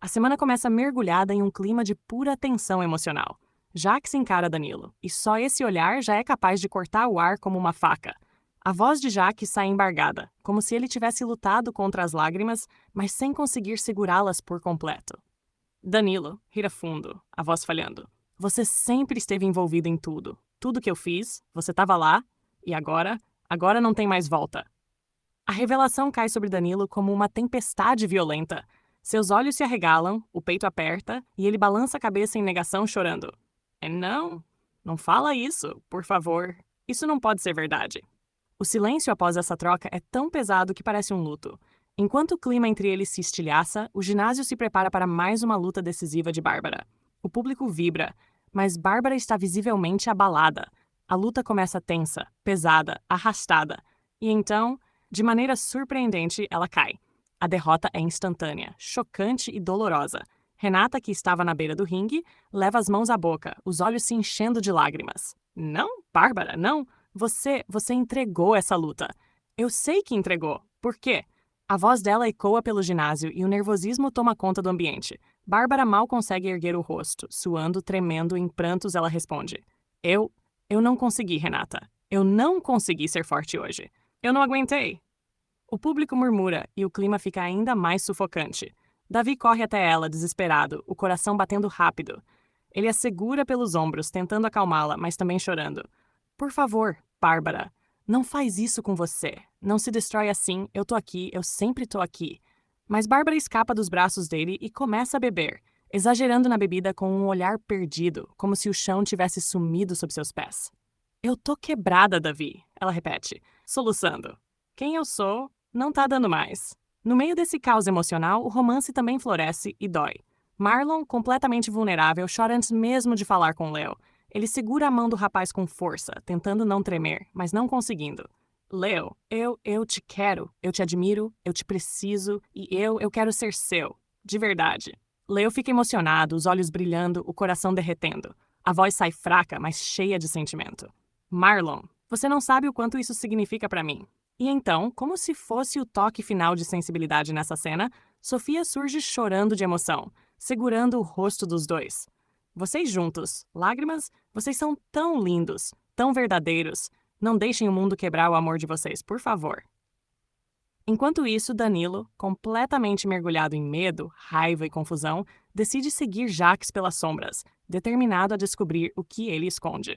A semana começa mergulhada em um clima de pura tensão emocional. Jax encara Danilo, e só esse olhar já é capaz de cortar o ar como uma faca. A voz de Jax sai embargada, como se ele tivesse lutado contra as lágrimas, mas sem conseguir segurá-las por completo. Danilo, rira fundo, a voz falhando. Você sempre esteve envolvido em tudo. Tudo que eu fiz, você estava lá, e agora? Agora não tem mais volta. A revelação cai sobre Danilo como uma tempestade violenta. Seus olhos se arregalam, o peito aperta e ele balança a cabeça em negação, chorando. Não, não fala isso, por favor. Isso não pode ser verdade. O silêncio após essa troca é tão pesado que parece um luto. Enquanto o clima entre eles se estilhaça, o ginásio se prepara para mais uma luta decisiva de Bárbara. O público vibra, mas Bárbara está visivelmente abalada. A luta começa tensa, pesada, arrastada. E então, de maneira surpreendente, ela cai. A derrota é instantânea, chocante e dolorosa. Renata, que estava na beira do ringue, leva as mãos à boca, os olhos se enchendo de lágrimas. Não, Bárbara, não! Você entregou essa luta. Eu sei que entregou. Por quê? A voz dela ecoa pelo ginásio e o nervosismo toma conta do ambiente. Bárbara mal consegue erguer o rosto. Suando, tremendo, em prantos, ela responde. Eu não consegui, Renata. Eu não consegui ser forte hoje. Eu não aguentei. O público murmura e o clima fica ainda mais sufocante. Davi corre até ela, desesperado, o coração batendo rápido. Ele a segura pelos ombros, tentando acalmá-la, mas também chorando. Por favor, Bárbara, não faz isso com você. Não se destrói assim, eu tô aqui, eu sempre tô aqui. Mas Bárbara escapa dos braços dele e começa a beber, exagerando na bebida com um olhar perdido, como se o chão tivesse sumido sob seus pés. Eu tô quebrada, Davi, ela repete, soluçando. Quem eu sou não tá dando mais. No meio desse caos emocional, o romance também floresce e dói. Marlon, completamente vulnerável, chora antes mesmo de falar com Leo. Ele segura a mão do rapaz com força, tentando não tremer, mas não conseguindo. Leo, eu te quero, eu te admiro, eu te preciso e eu quero ser seu, de verdade. Leo fica emocionado, os olhos brilhando, o coração derretendo. A voz sai fraca, mas cheia de sentimento. Marlon, você não sabe o quanto isso significa pra mim. E então, como se fosse o toque final de sensibilidade nessa cena, Sofia surge chorando de emoção, segurando o rosto dos dois. Vocês juntos, lágrimas, vocês são tão lindos, tão verdadeiros. Não deixem o mundo quebrar o amor de vocês, por favor. Enquanto isso, Danilo, completamente mergulhado em medo, raiva e confusão, decide seguir Jax pelas sombras, determinado a descobrir o que ele esconde.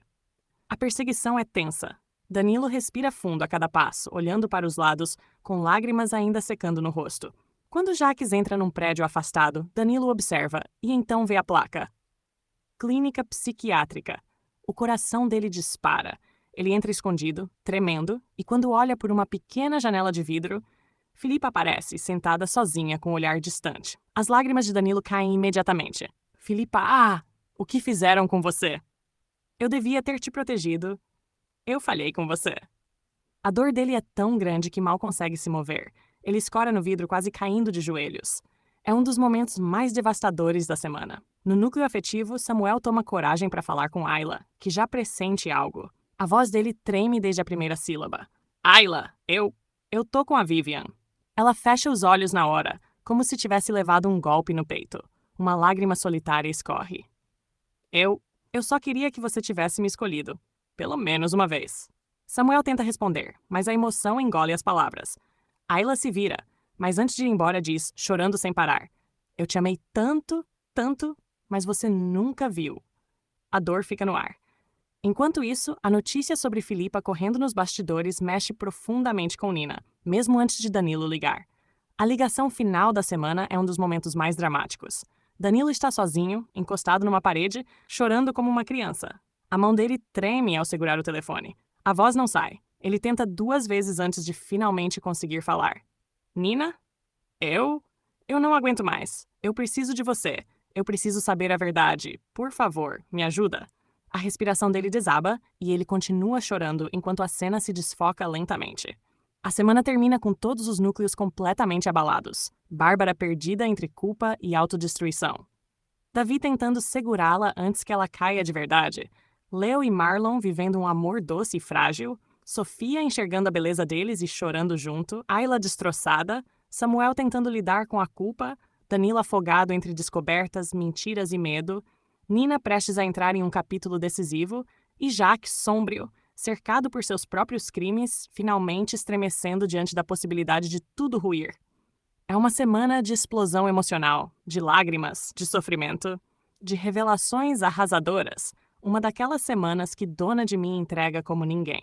A perseguição é tensa. Danilo respira fundo a cada passo, olhando para os lados, com lágrimas ainda secando no rosto. Quando Jax entra num prédio afastado, Danilo observa e então vê a placa. Clínica psiquiátrica. O coração dele dispara. Ele entra escondido, tremendo, e quando olha por uma pequena janela de vidro, Filipa aparece, sentada sozinha com um olhar distante. As lágrimas de Danilo caem imediatamente. Filipa, o que fizeram com você? Eu devia ter te protegido. Eu falhei com você. A dor dele é tão grande que mal consegue se mover. Ele escora no vidro, quase caindo de joelhos. É um dos momentos mais devastadores da semana. No núcleo afetivo, Samuel toma coragem para falar com Ayla, que já pressente algo. A voz dele treme desde a primeira sílaba. Ayla, eu tô com a Vivian. Ela fecha os olhos na hora, como se tivesse levado um golpe no peito. Uma lágrima solitária escorre. Eu só queria que você tivesse me escolhido. Pelo menos uma vez. Samuel tenta responder, mas a emoção engole as palavras. Ayla se vira, mas antes de ir embora diz, chorando sem parar. Eu te amei tanto, tanto, mas você nunca viu. A dor fica no ar. Enquanto isso, a notícia sobre Filipa correndo nos bastidores mexe profundamente com Nina, mesmo antes de Danilo ligar. A ligação final da semana é um dos momentos mais dramáticos. Danilo está sozinho, encostado numa parede, chorando como uma criança. A mão dele treme ao segurar o telefone. A voz não sai. Ele tenta 2 vezes antes de finalmente conseguir falar. Nina? Eu? Eu não aguento mais. Eu preciso de você. Eu preciso saber a verdade. Por favor, me ajuda. A respiração dele desaba e ele continua chorando enquanto a cena se desfoca lentamente. A semana termina com todos os núcleos completamente abalados. Bárbara perdida entre culpa e autodestruição. Davi tentando segurá-la antes que ela caia de verdade. Leo e Marlon vivendo um amor doce e frágil. Sofia enxergando a beleza deles e chorando junto. Ayla destroçada. Samuel tentando lidar com a culpa. Danilo afogado entre descobertas, mentiras e medo, Nina prestes a entrar em um capítulo decisivo e Jacques sômbrio, cercado por seus próprios crimes, finalmente estremecendo diante da possibilidade de tudo ruir. É uma semana de explosão emocional, de lágrimas, de sofrimento, de revelações arrasadoras, uma daquelas semanas que Dona de Mim entrega como ninguém.